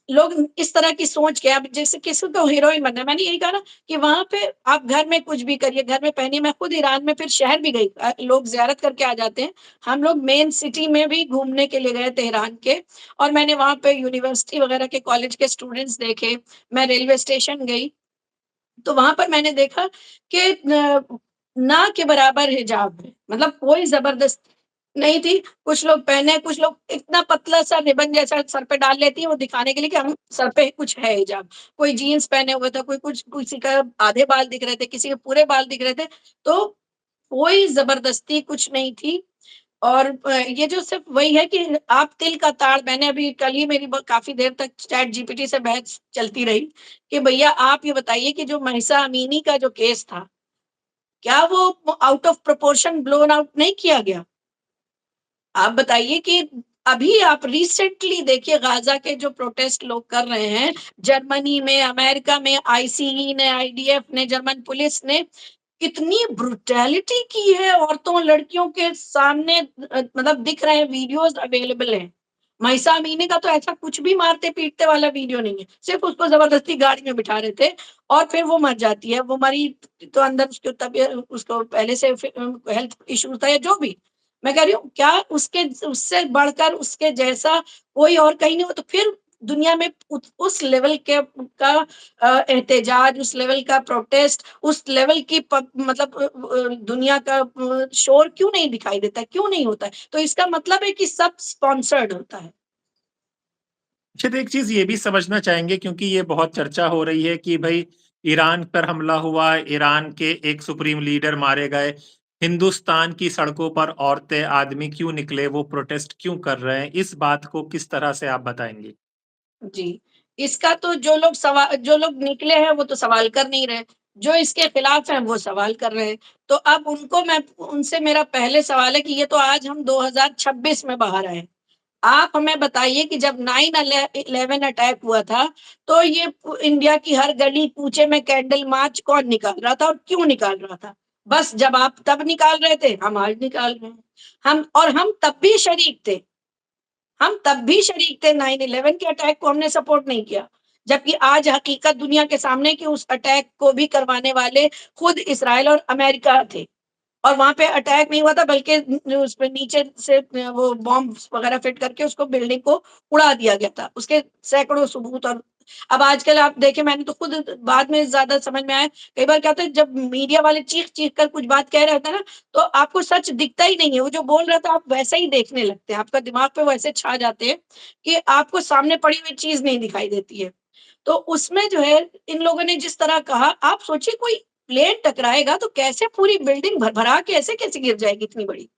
लोग इस तरह की सोच के, अब जैसे किसी को हीरोइन बनना है, मैंने यही कहा ना कि वहाँ पे आप घर में कुछ भी करिए, घर में पहनिए। मैं खुद ईरान में फिर शहर भी गई, लोग ज़ियारत करके आ जाते हैं। हम लोग मेन सिटी में भी घूमने के लिए गए तेहरान के, और मैंने वहाँ पे यूनिवर्सिटी वगैरह के कॉलेज के स्टूडेंट्स देखे। मैं रेलवे स्टेशन गई, तो वहाँ पर मैंने देखा कि ना के बराबर हिजाब है, मतलब कोई ज़बरदस्ती नहीं थी। कुछ लोग पहने, कुछ लोग इतना पतला-सा रिबन जैसा सर पे डाल लेती हैं, वो दिखाने के लिए कि हम सर पे कुछ है हिजाब। कोई जीन्स पहने हुए था, कोई कुछ, किसी का आधे बाल दिख रहे थे, किसी के पूरे बाल दिख रहे थे। तो कोई ज़बरदस्ती कुछ नहीं थी। और ये जो सिर्फ़ वही है कि आप तिल का ताड़, मैंने अभी कल ही मेरी काफ़ी देर तक चैट जीपीटी से बहस चलती रही कि भैया आप ये बताइए कि जो महिसा अमीनी का जो केस था, क्या वो out of proportion blown out नहीं किया गया? आप बताइए कि अभी आप रिसेंटली देखिए गाज़ा के जो प्रोटेस्ट लोग कर रहे हैं, जर्मनी में, अमेरिका में आईसीई ने, आईडीएफ ने, जर्मन पुलिस ने कितनी ब्रुटैलिटी की है औरतों, लड़कियों के सामने, मतलब दिख रहे हैं, वीडियोज़ अवेलेबल हैं। महिसा अमीनी का तो ऐसा कुछ भी मारते-पीटते वाला वीडियो नहीं है। सिर्फ़ उसको ज़बरदस्ती गाड़ी में बिठा रहे थे और फिर वो मर जाती है। वो मरी तो अंदर उसकी तबीयत, उसको पहले से हेल्थ इश्यूज़ था या जो भी। मैं कह रही हूँ क्या उसके उससे बढ़कर उसके जैसा कोई और कहीं नहीं हो, तो फिर दुनिया में उस लेवल के का एहतजाज, उस लेवल का प्रोटेस्ट, उस लेवल की मतलब दुनिया का शोर क्यों नहीं दिखाई देता है, क्यों नहीं होता है? तो इसका मतलब है कि सब स्पॉन्सर्ड होता है। अच्छा, तो एक चीज़ ये भी समझना चाहेंगे क्योंकि ये बहुत चर्चा हो रही है कि भई ईरान पर हमला हुआ, ईरान के एक सुप्रीम लीडर मारे गए, हिंदुस्तान की सड़कों पर औरतें, आदमी क्यों निकले, वो प्रोटेस्ट क्यों कर रहे हैं? इस बात को किस तरह से आप बताएँगे? जी, इसका तो जो लोग निकले हैं वो तो सवाल कर नहीं रहे, जो इसके खिलाफ हैं वो सवाल कर रहे हैं। तो अब उनको मैं उनसे मेरा पहले सवाल है कि ये तो आज हम 2026 में बाहर आए हैं। आप हमें बताइए कि जब 9/11 अटैक हुआ था, तो ये इंडिया की हर गली-कूचे में कैंडल मार्च कौन निकाल रहा था और क्यों निकाल रहा था? बस जब आप तब निकाल रहे थे, हम आज निकाल रहे हैं। हम तब भी शरीक थे। हम तब भी शरीक थे, 9/11 के अटैक को हमने सपोर्ट नहीं किया। जबकि आज हकीकत दुनिया के सामने है कि उस अटैक को भी करवाने वाले खुद इज़राइल और अमेरिका थे। और वहाँ पे अटैक नहीं हुआ था, बल्कि उसपे नीचे से वो बॉम्ब्स वगैरह फिट करके उसको, बिल्डिंग को उड़ा दिया गया था। उसके सैकड़ों सबूत। और अब आजकल आप देखें, मैंने तो खुद बाद में ज़्यादा समझ में आया, कई बार क्या होता है जब मीडिया वाले चीख-चीख कर कुछ बात कह रहे होते हैं ना, तो आपको सच दिखता ही नहीं है। वो जो बोल रहा था आप वैसा ही देखने लगते हैं। आपका दिमाग पे वैसे छा जाते हैं कि आपको सामने पड़ी हुई चीज़ नहीं दिखाई देती है। तो उसमें जो है, इन लोगों ने जिस तरह कहा, आप सोचिए कोई प्लेन टकराएगा तो कैसे पूरी बिल्डिंग भर-भरा के ऐसे कैसे गिर जाएगी इतनी बड़ी?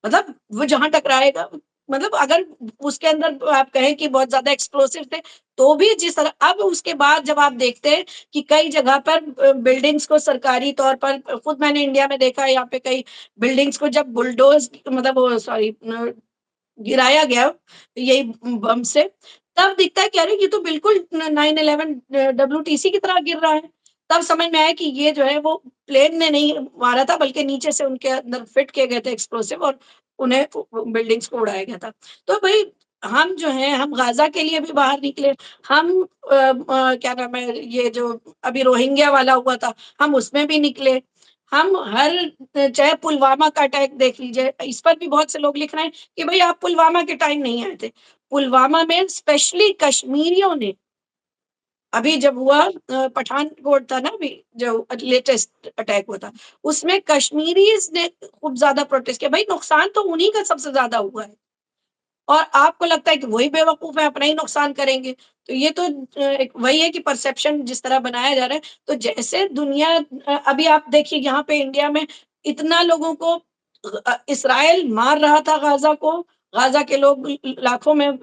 मतलब वो जहाँ टकराएगा, मतलब अगर उसके अंदर आप कहें कि बहुत ज़्यादा एक्सप्लोसिव थे, तो भी जिस तरह, अब उसके बाद जब आप देखते हैं कि कई जगह पर बिल्डिंग्स को सरकारी तौर पर, खुद मैंने इंडिया में देखा है, यहाँ पे कई बिल्डिंग्स को जब बुलडोज़, मतलब वो सॉरी गिराया गया यही बम से, तब दिखता है कि अरे ये तो बिल्कुल 9/11 डब्ल्यूटीसी की तरह गिर रहा है। तब समझ में आया कि ये जो है वो प्लेन ने नहीं मारा था, बल्कि नीचे से उनके अंदर फिट किए गए थे एक्सप्लोसिव, और उन्हें बिल्डिंग्स को उड़ाया गया था। तो भई हम जो हैं, हम गाज़ा के लिए भी बाहर निकले। हम क्या नाम है, ये जो अभी रोहिंग्या वाला हुआ था, हम उसमें भी निकले। हम हर चाहे पुलवामा का अटैक देख लीजिए, इस पर भी बहुत से लोग लिख रहे हैं कि भई आप पुलवामा के टाइम नहीं आए थे। पुलवामा में स्पेशली कश्मीरियों ने, अभी जब हुआ पठानकोट था ना अभी जो लेटेस्ट अटैक हुआ था, उसमें कश्मीरीज़ ने खूब ज़्यादा प्रोटेस्ट किया। भई नुकसान तो उन्हीं का सबसे ज़्यादा हुआ है। और आपको लगता है कि वही बेवकूफ़ है, अपना ही नुकसान करेंगे। तो ये तो एक वही है कि परसेप्शन जिस तरह बनाया जा रहा है, तो जैसे दुनिया अभी आप देखिए यहाँ पे इंडिया में इतना लोगों को इज़राइल मार रहा था गाज़ा को, गाज़ा के लोग लाखों में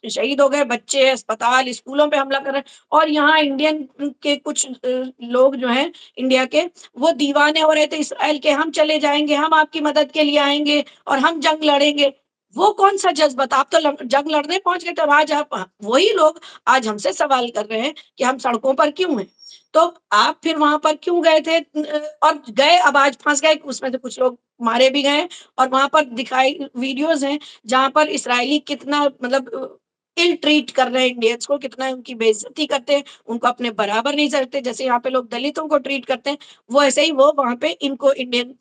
शहीद हो गए, बच्चे, अस्पताल, स्कूलों पे हमला कर रहे हैं, और यहाँ इंडियन के कुछ लोग जो हैं इंडिया के, वो दीवाने हो रहे थे इज़राइल के, हम चले जाएँगे, हम आपकी मदद के लिए आएँगे और हम जंग लड़ेंगे। वो कौन-सा जज़्बा था? आप तो जंग लड़ने पहुँच गए थे, और आज आप वही लोग आज हमसे सवाल कर रहे हैं कि हम सड़कों पर क्यों हैं? तो आप फिर वहाँ पर क्यों गए थे? और गए, अब आज फँस गए, उसमें से कुछ लोग मारे भी गए हैं, और वहाँ पर दिखाई वीडियोज़ हैं, जहाँ पर इज़राइली कितना मतलब इल ट्रीट कर रहे हैं इंडियंस को, कितना उनकी बेइज्जती करते हैं, उनको अपने बराबर नहीं समझते। जैसे यहाँ पे लोग दलितों को ट्रीट करते हैं, वो ऐसे ही वो वहाँ पे इनको इंडियन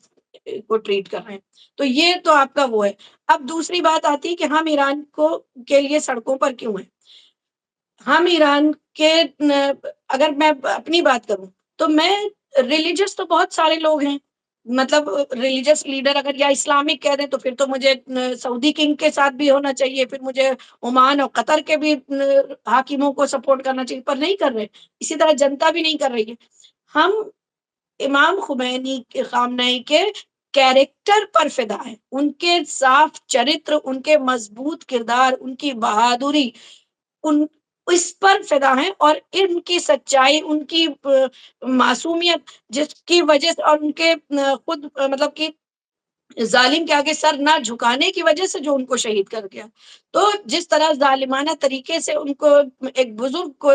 को ट्रीट कर रहे हैं। तो ये तो आपका वो है। अब दूसरी बात आती है कि हम ईरान को के लिए सड़कों पर क्यों हैं? हम ईरान के न अगर मैं अपनी बात करूँ, तो मैं रिलिजियस तो बहुत सारे लोग हैं। मतलब रिलिजियस लीडर अगर या इस्लामिक कह दें तो फिर तो मुझे सऊदी किंग के साथ भी होना चाहिए, फिर मुझे ओमान और कतर के भी हाकिमों को सपोर्ट करना चाहिए, पर नहीं कर रहे। इसी तरह जनता भी नहीं कर रही है। हम इमाम खुमैनी के ख़ामनई के कैरेक्टर पर फ़िदा हैं। उनके साफ चरित्र, उनके मज़बूत किरदार, उनकी बहादुरी, उन इस पर फ़िदा हैं और इनकी सच्चाई, उनकी मासूमियत जिसकी वज़ह से और उनके खुद मतलब कि ज़ालिम के आगे सर ना झुकाने की वज़ह से जो उनको शहीद कर गया। तो जिस तरह ज़ालिमाना तरीके से उनको एक बुज़ुर्ग को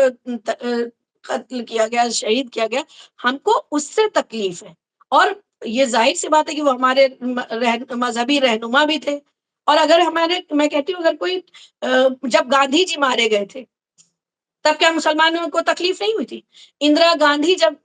कत्ल किया गया, शहीद किया गया, हमको उससे तकलीफ़ है। और ये ज़ाहिर-सी बात है कि वो हमारे मज़हबी रहनुमा भी थे। और अगर हमारे मैं कहती हूँ अगर कोई जब गांधी जी मारे गए थे, तब क्या मुसलमानों को तकलीफ नहीं हुई थी? इंदिरा गांधी जब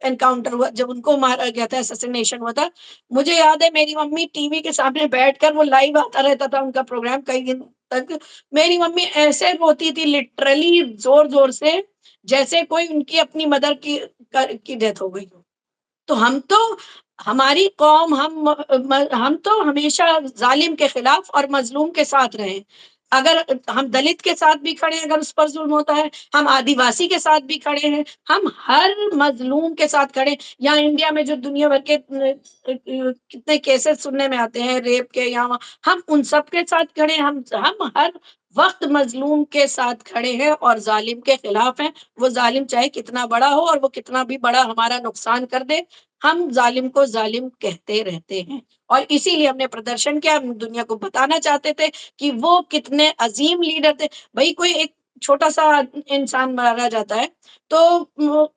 एनकाउंटर हुआ, जब उनको मारा गया था, असैसिनेशन हुआ था, मुझे याद है मेरी मम्मी टीवी के सामने बैठकर वो लाइव आता रहता था उनका प्रोग्राम कई दिन तक। मेरी मम्मी ऐसे रोती थी लिटरली ज़ोर-ज़ोर से, जैसे कोई उनकी अपनी मदर की डेथ हो गई हो। तो हम तो हमारी कौम हम तो हमेशा ज़ालिम के खिलाफ और मज़लूम के साथ रहे। अगर हम दलित के साथ भी खड़े हैं अगर उस पर ज़ुल्म होता है, हम आदिवासी के साथ भी खड़े हैं, हम हर मज़लूम के साथ खड़े हैं। यहाँ इंडिया में जो दुनिया भर के कितने केसेस सुनने में आते हैं रेप के यहाँ-वहाँ, हम उन सब के साथ खड़े हैं, हम हर वक़्त मज़लूम के साथ खड़े हैं और ज़ालिम के खिलाफ हैं। वो ज़ालिम चाहे कितना बड़ा हो और वो कितना भी बड़ा हमारा नुकसान कर दे, हम ज़ालिम को ज़ालिम कहते रहते हैं। और इसीलिए हमने प्रदर्शन किया, हम दुनिया को बताना चाहते थे कि वो कितने अज़ीम लीडर थे। भई कोई एक छोटा-सा इंसान मारा जाता है, तो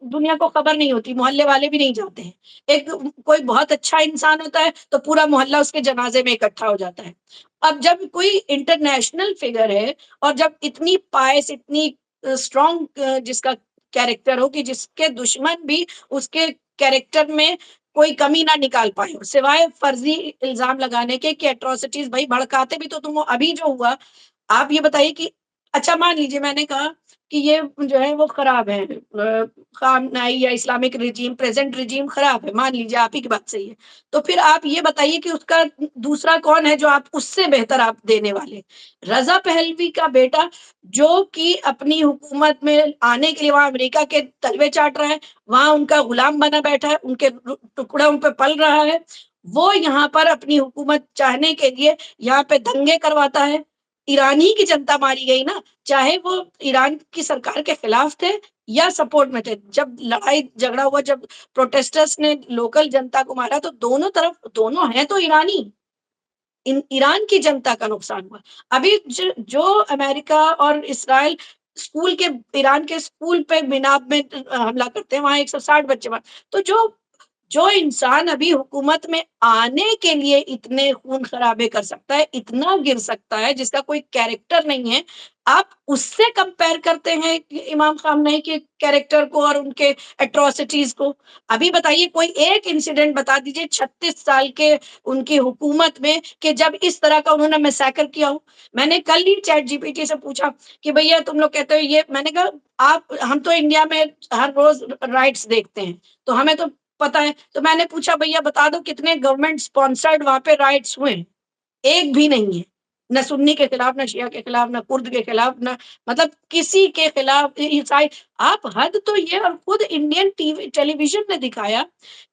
दुनिया को खबर नहीं होती, मोहल्ले वाले भी नहीं जाते हैं। एक कोई बहुत अच्छा इंसान होता है, तो पूरा मोहल्ला उसके जनाज़े में इकट्ठा हो जाता है। अब जब कोई इंटरनेशनल फ़िगर है और जब इतनी पायस, इतनी स्ट्रॉन्ग जिसका कैरेक्टर हो कि जिसके दुश्मन भी उसके कैरेक्टर में कोई कमी ना निकाल पाए हो, सिवाय फर्ज़ी इल्ज़ाम लगाने के कि एट्रोसिटीज़ भई भड़काते भी तो तुम हो। अभी जो हुआ, आप ये बताइए कि अच्छा मान लीजिए मैंने कहा कि ये जो है वो खराब है ख़ामनाई या इस्लामिक रिजीम प्रेज़ेंट रिजीम खराब है, मान लीजिए आप ही की बात सही है। तो फिर आप ये बताइए कि उसका दूसरा कौन है जो आप उससे बेहतर आप देने वाले? रज़ा पहलवी का बेटा जो कि अपनी हुकूमत में आने के लिए वहाँ अमेरिका के तलवे चाट रहा है, वहाँ उनका गुलाम बना बैठा है, उनके टुकड़ा उन पे पल रहा है। वो यहाँ पर अपनी हुकूमत चाहने के लिए यहाँ पे दंगे करवाता है। ईरान ही की जनता मारी गई ना, चाहे वो ईरान की सरकार के खिलाफ थे या सपोर्ट में थे। जब लड़ाई झगड़ा हुआ, जब प्रोटेस्टर्स ने लोकल जनता को मारा तो दोनों तरफ दोनों हैं तो ईरानी। इन ईरान की जनता का नुकसान हुआ। अभी जो अमेरिका और इस्राइल स्कूल के ईरान के स्कूल पे मिनाब में हमला करते हैं, वहाँ 160 बच्चे मार तो जो इंसान अभी हुकूमत में आने के लिए इतने खून-खराबे कर सकता है, इतना गिर सकता है, जिसका कोई कैरेक्टर नहीं है, आप उससे कंपेयर करते हैं कि इमाम ख़ामनेई के कैरेक्टर को और उनके एट्रोसिटीज़ को। अभी बताइए कोई एक इंसिडेंट बता दीजिए 36 साल के उनकी हुकूमत में कि जब इस तरह का उन्होंने मैसेकर किया हो। मैंने कल ही चैट जीपीटी से पूछा कि भैया तुम लोग कहते हो ये मैंने कहा आप हम तो इंडिया में हर रोज़ राइट्स देखते हैं, तो हमें तो पता है। तो मैंने पूछा भैया बता दो कितने गवर्नमेंट स्पॉन्सर्ड वहाँ पे राइट्स हुए हैं? एक भी नहीं है। ना सुन्नी के खिलाफ, ना शिया के खिलाफ, ना कुर्द के खिलाफ, ना मतलब किसी के खिलाफ ईसाई आप हद तो ये और खुद इंडियन टीवी टेलीविज़न ने दिखाया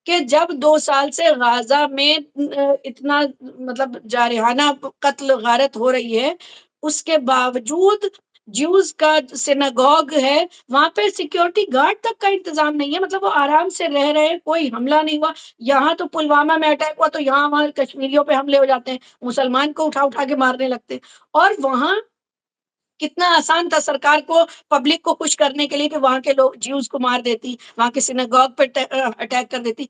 कि जब 2 साल से गाज़ा में इतना मतलब जारहाना कत्ल गारत हो रही है, उसके बावजूद ज्यूज़ का सिनागॉग है, वहाँ पे सिक्योरिटी गार्ड तक का इंतज़ाम नहीं है, मतलब वो आराम से रह रहे हैं, कोई हमला नहीं हुआ। यहाँ तो पुलवामा में अटैक हुआ तो यहाँ-वहाँ कश्मीरियों पे हमले हो जाते हैं, मुसलमान को उठा-उठा के मारने लगते हैं। और वहाँ कितना आसान था सरकार को पब्लिक को खुश करने के लिए कि वहाँ के लोग ज्यूज़ को मार देती, वहाँ के सिनागॉग पे अटैक कर देती।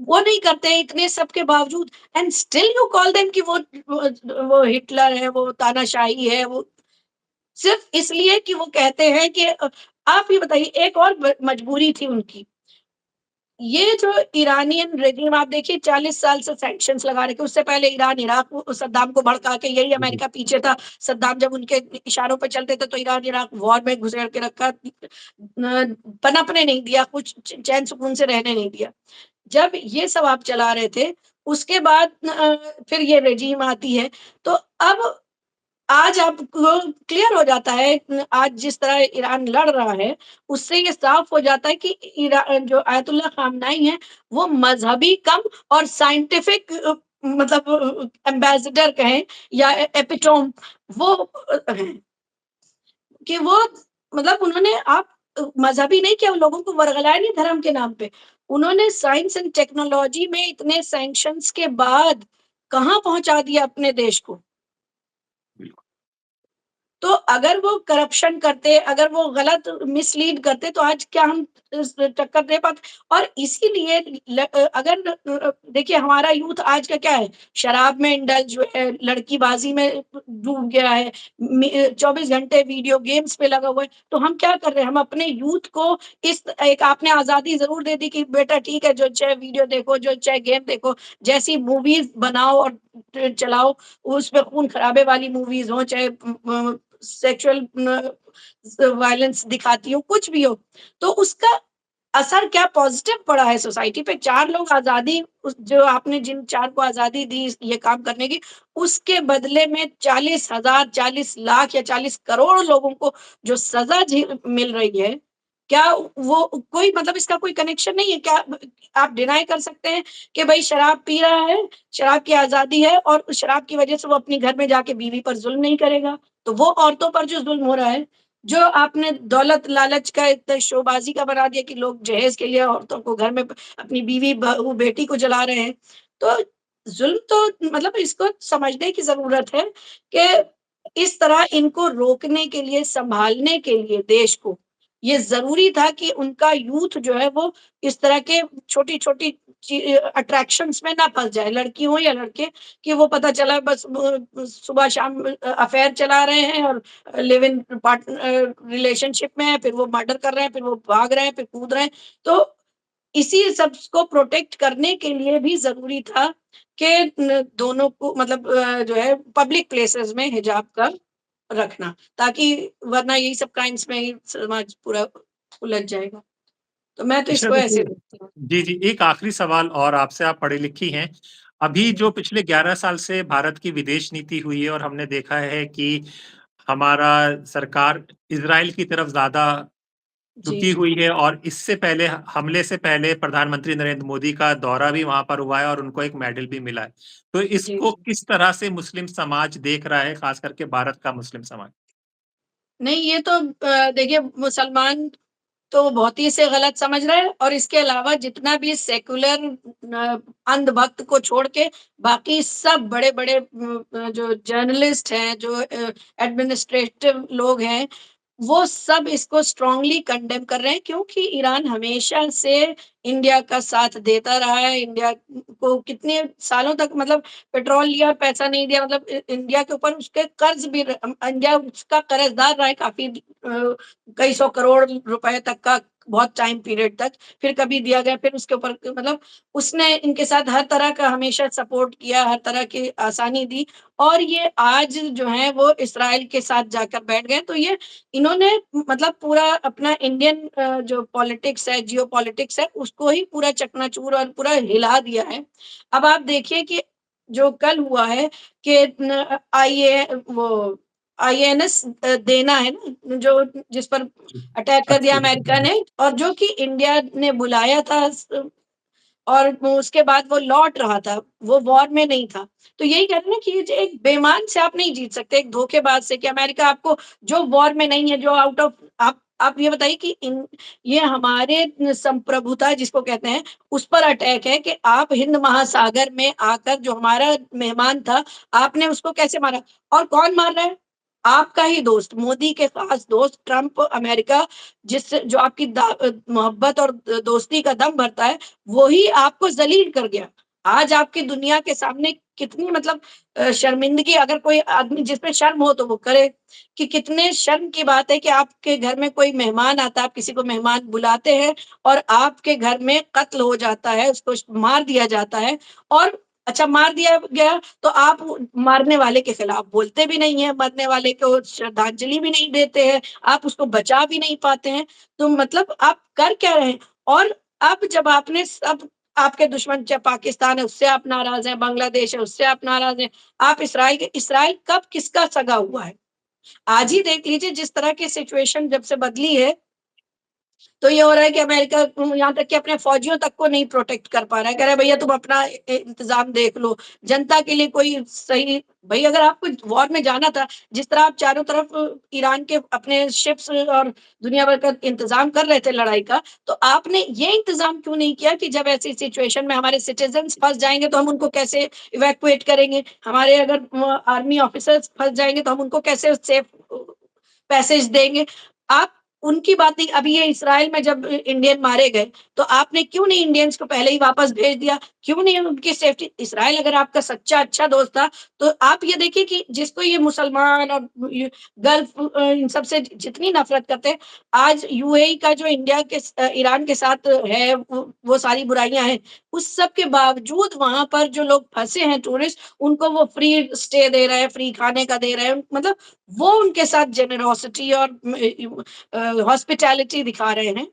वो नहीं करते हैं इतने सब के बावजूद and still you call them कि वो हिटलर है, वो तानाशाही है, वो सिर्फ इसलिए कि वो कहते हैं कि आप ये बताइए, एक और मजबूरी थी उनकी। ये जो ईरानियन रेजिम आप देखिए 40 साल से सैंक्शंस लगा रखे, उससे पहले ईरान इराक को सद्दाम को भड़का के, यही जी, जी। अमेरिका पीछे था। सद्दाम जब उनके इशारों पे चलते थे तो ईरान इराक वॉर में घुसेड़ के रखा, पनपने नहीं दिया, कुछ चैन सुकून से रहने नहीं दिया। जब ये सब आप चला रहे थे, उसके बाद फिर ये रेजिम आती है, तो अब आज आपको क्लियर हो जाता है, आज जिस तरह ईरान लड़ रहा है, उससे ये साफ हो जाता है कि जो आयतुल्लाह खामनाई हैं, वो मज़हबी कम और साइंटिफिक मतलब एम्बेसडर कहें या एपिटोम, वो हैं। कि वो मतलब उन्होंने आप मज़हबी नहीं किया, लोगों को वर्गलाया नहीं धर्म के नाम पे। उन्होंने साइंस एंड टेक्नोलॉजी में इतने सैंक्शंस के बाद कहाँ पहुँचा दिया अपने देश को। बिल्कुल। तो अगर वो करप्शन करते, अगर वो गलत मिसलीड करते, तो आज क्या हम टक्कर दे पाते? और इसीलिए अगर देखिए हमारा यूथ आज का क्या है, शराब में इंडल्ज है, लड़कीबाजी में डूब गया है, 24 घंटे वीडियो गेम्स पे लगा हुआ है। तो हम क्या कर रहे हैं, हम अपने यूथ को इस एक आपने आज़ादी ज़रूर दे दी कि बेटा ठीक है, जो चाहे वीडियो देखो, जो चाहे गेम देखो, जैसी मूवीज़ बनाओ और चलाओ, उसमें खून-खराबे वाली मूवीज़ हों, चाहे सेक्सुअल वायलेंस दिखाती हो, कुछ भी हो, तो उसका असर क्या पॉजिटिव पड़ा है सोसाइटी पे। 4 लोग आज़ादी, उस जो आपने जिन 4 को आज़ादी दी ये काम करने की, उसके बदले में 40,000, 40 लाख या 40 करोड़ लोगों को जो सज़ा मिल रही है, क्या वो कोई मतलब इसका कोई कनेक्शन नहीं है? क्या आप डिनाई कर सकते हैं कि भई शराब पी रहा है, शराब की आज़ादी है और उस शराब की वज़ह से वो अपने घर में जाके बीवी पर ज़ुल्म नहीं करेगा? तो वो औरतों पर जो ज़ुल्म हो रहा है, जो आपने दौलत लालच का इतना शोबाज़ी का बना दिया कि लोग जहेज़ के लिए औरतों को घर में अपनी बीवी, बहू, बेटी को जला रहे हैं। तो ज़ुल्म तो मतलब इसको समझने की ज़रूरत है कि इस तरह इनको रोकने के लिए, सँभालने के लिए देश को, ये ज़रूरी था कि उनका यूथ जो है वो इस तरह के छोटी-छोटी अट्रैक्शंस में ना फँस जाए, लड़की हो या लड़के, कि वो पता चला बस सुबह-शाम अफ़ेयर चला रहे हैं और लिव इन रिलेशनशिप में है, फिर वो मर्डर कर रहे हैं, फिर वो भाग रहे हैं, फिर कूद रहे हैं। तो इसी सब को प्रोटेक्ट करने के लिए भी ज़रूरी था कि दोनों को मतलब जो है पब्लिक प्लेसेस में हिजाब का रखना, ताकि वरना यही सब क्राइम्स में ही समाज पूरा उलझ जाएगा। तो मैं तो अच्छा इसको ऐसे देखिए देखती हूँ। जी, जी, एक आखिरी सवाल और आपसे, आप पढ़ी-लिखी हैं। अभी जो पिछले 11 साल से भारत की विदेश नीति हुई है और हमने देखा है कि हमारा सरकार इज़राइल की तरफ ज़्यादा जी, झुकी हुई है और इससे पहले हमले से पहले प्रधानमंत्री नरेंद्र मोदी का दौरा भी वहाँ पर हुआ है और उनको एक मेडल भी मिला है। तो जी, इसको जी। किस तरह से मुस्लिम समाज देख रहा है, ख़ास करके भारत का मुस्लिम समाज? नहीं, ये तो देखिए मुसलमान तो बहुत ही इसे गलत समझ रहा है और इसके अलावा जितना भी सेक्युलर अंधभक्त को छोड़ के बाकी सब बड़े-बड़े जो जर्नलिस्ट हैं, जो एडमिनिस्ट्रेटिव लोग हैं, वो सब इसको स्ट्रांगली कंडेम कर रहे हैं, क्योंकि ईरान हमेशा से इंडिया का साथ देता रहा है। इंडिया को कितने सालों तक मतलब पेट्रोल लिया और पैसा नहीं दिया, मतलब इंडिया के ऊपर उसके कर्ज भी इंडिया उसका कर्जदार रहा है काफी, कई सौ करोड़ रुपए तक का, बहुत टाइम पीरियड तक, फिर कभी दिया गया, फिर उसके ऊपर मतलब उसने इनके साथ हर तरह का हमेशा सपोर्ट किया, हर तरह की आसानी दी। और ये आज जो है वो इस्राएल के साथ जाकर बैठ गए, तो ये इन्होंने मतलब पूरा अपना इंडियन जो पॉलिटिक्स है, जियोपॉलिटिक्स है, उसको ही पूरा चकनाचूर और पूरा हिला दिया है। अब आप देखिए कि जो कल हुआ है कि वो आईएनएस देना है ना, जो जिस पर जी। अटैक कर दिया अच्छी अमेरिका ने, और जो कि इंडिया ने बुलाया था और वो उसके बाद वो लौट रहा था, वो वॉर में नहीं था। तो यही कह रहे हैं ना कि ये जो एक बेईमान से आप नहीं जीत सकते, एक धोखेबाज से, कि अमेरिका आपको जो वॉर में नहीं है, जो आउट ऑफ आप ये बताइए कि इन ये हमारे संप्रभुता जिसको कहते हैं, उस पर अटैक है कि आप हिंद महासागर में आकर जो हमारा मेहमान था, आपने उसको कैसे मारा? और कौन मार रहा है? आपका ही दोस्त, मोदी के खास दोस्त ट्रम्प, अमेरिका, जिससे जो आपकी मोहब्बत और दोस्ती का दम भरता है, वो ही आपको ज़लील कर गया। आज आपकी दुनिया के सामने कितनी मतलब शर्मिंदगी, अगर कोई आदमी जिसमें शर्म हो तो वो करे, कि कितने शर्म की बात है कि आपके घर में कोई मेहमान आता है, आप किसी को मेहमान बुलाते हैं और आपके घर में कत्ल हो जाता है, उसको मार दिया जाता है। और अच्छा, मार दिया गया तो आप मारने वाले के खिलाफ बोलते भी नहीं है, मरने वाले को श्रद्धांजलि भी नहीं देते हैं, आप उसको बचा भी नहीं पाते हैं। तो मतलब आप कर क्या रहे हैं? और अब जब आपने सब, आपके दुश्मन चाहे पाकिस्तान है उससे आप नाराज़ हैं, बांग्लादेश है उससे आप नाराज़ हैं, आप इस्राइल कब किसका सगा हुआ है? आज ही देख लीजिए जिस तरह की सिचुएशन जब से बदली है, तो ये हो रहा है कि अमेरिका यहाँ तक कि अपने फौजियों तक को नहीं प्रोटेक्ट कर पा रहा है। कह रहा है भैया तुम अपना इंतज़ाम देख लो, जनता के लिए कोई सही। भई अगर आपको वॉर में जाना था, जिस तरह आप चारों तरफ ईरान के अपने शिप्स और दुनिया भर का इंतज़ाम कर रहे थे लड़ाई का, तो आपने ये इंतज़ाम क्यों नहीं किया कि जब ऐसी सिचुएशन में हमारे सिटिज़न्स फँस जाएँगे तो हम उनको कैसे इवैक्यूएट करेंगे? हमारे अगर आर्मी ऑफिसर्स फँस जाएँगे तो हम उनको कैसे सेफ पैसेज देंगे? आप उनकी बात नहीं। अभी ये इस्राएल में जब इंडियन मारे गए, तो आपने क्यों नहीं इंडियंस को पहले ही वापस भेज दिया? क्यों नहीं उनकी सेफ्टी? इस्राएल अगर आपका सच्चा अच्छा दोस्त था, तो आप ये देखिए कि जिसको ये मुसलमान और ये गल्फ इन सब से जितनी नफ़रत करते हैं, आज यूएई का जो इंडिया के ईरान के साथ है, वो सारी बुराइयाँ हैं, उस सब के बावजूद वहाँ पर जो लोग फँसे हैं टूरिस्ट, उनको वो फ्री स्टे दे रहे हैं, फ्री खाने का दे रहे हैं। मतलब वो उनके साथ जेनरॉसिटी और हॉस्पिटैलिटी दिखा रहे हैं।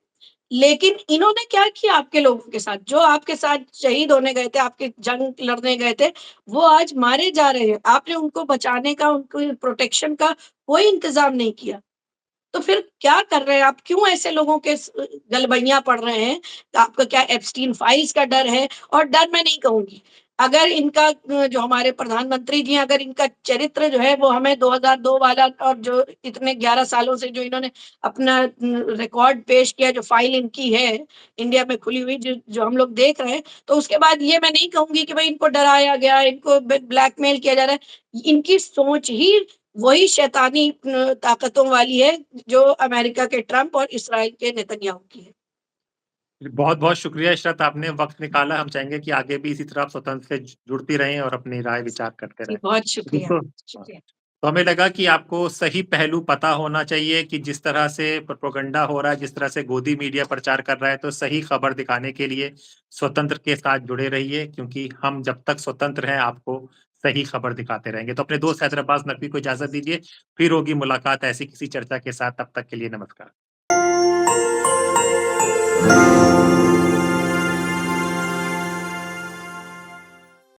लेकिन इन्होंने क्या किया आपके लोगों के साथ? जो आपके साथ शहीद होने गए थे, आपके जंग लड़ने गए थे, वो आज मारे जा रहे हैं। आपने उनको बचाने का, उनको प्रोटेक्शन का कोई इंतज़ाम नहीं किया। तो फिर क्या कर रहे हैं आप? क्यों ऐसे लोगों के गलबैयाँ पड़ रहे हैं? आपका क्या एप्स्टीन फाइल्स का डर है? और डर मैं नहीं कहूँगी, अगर इनका जो हमारे प्रधानमंत्री जी हैं, अगर इनका चरित्र जो है वो हमें 2002 वाला, और जो इतने 11 सालों से जो इन्होंने अपना रिकॉर्ड पेश किया, जो फाइल इनकी है इंडिया में खुली हुई, जो जो हम लोग देख रहे हैं, तो उसके बाद ये मैं नहीं कहूँगी कि भई इनको डराया गया, इनको ब्लैकमेल किया जा रहा है। इनकी सोच ही वही शैतानी ताकतों वाली है, जो अमेरिका के ट्रम्प और इस्राइल के नेतन्याहू की है। बहुत-बहुत शुक्रिया इशरत, आपने वक़्त निकाला। हम चाहेंगे कि आगे भी इसी तरह आप स्वतंत्र से जुड़ती रहें और अपनी राय विचार करते जी, रहें। बहुत शुक्रिया, दोस्तों, हाँ, शुक्रिया। तो हमें लगा कि आपको सही पहलू पता होना चाहिए कि जिस तरह से प्रोपेगेंडा हो रहा है, जिस तरह से गोदी मीडिया प्रचार कर रहा है, तो सही खबर दिखाने के लिए स्वतंत्र के साथ जुड़े रहिए, क्योंकि हम जब तक स्वतंत्र हैं, आपको सही खबर दिखाते रहेंगे। तो अपने दोस्त हैदर अब्बास नकवी को इजाज़त दीजिए, फिर होगी मुलाकात ऐसी किसी चर्चा के साथ, तब तक के लिए नमस्कार।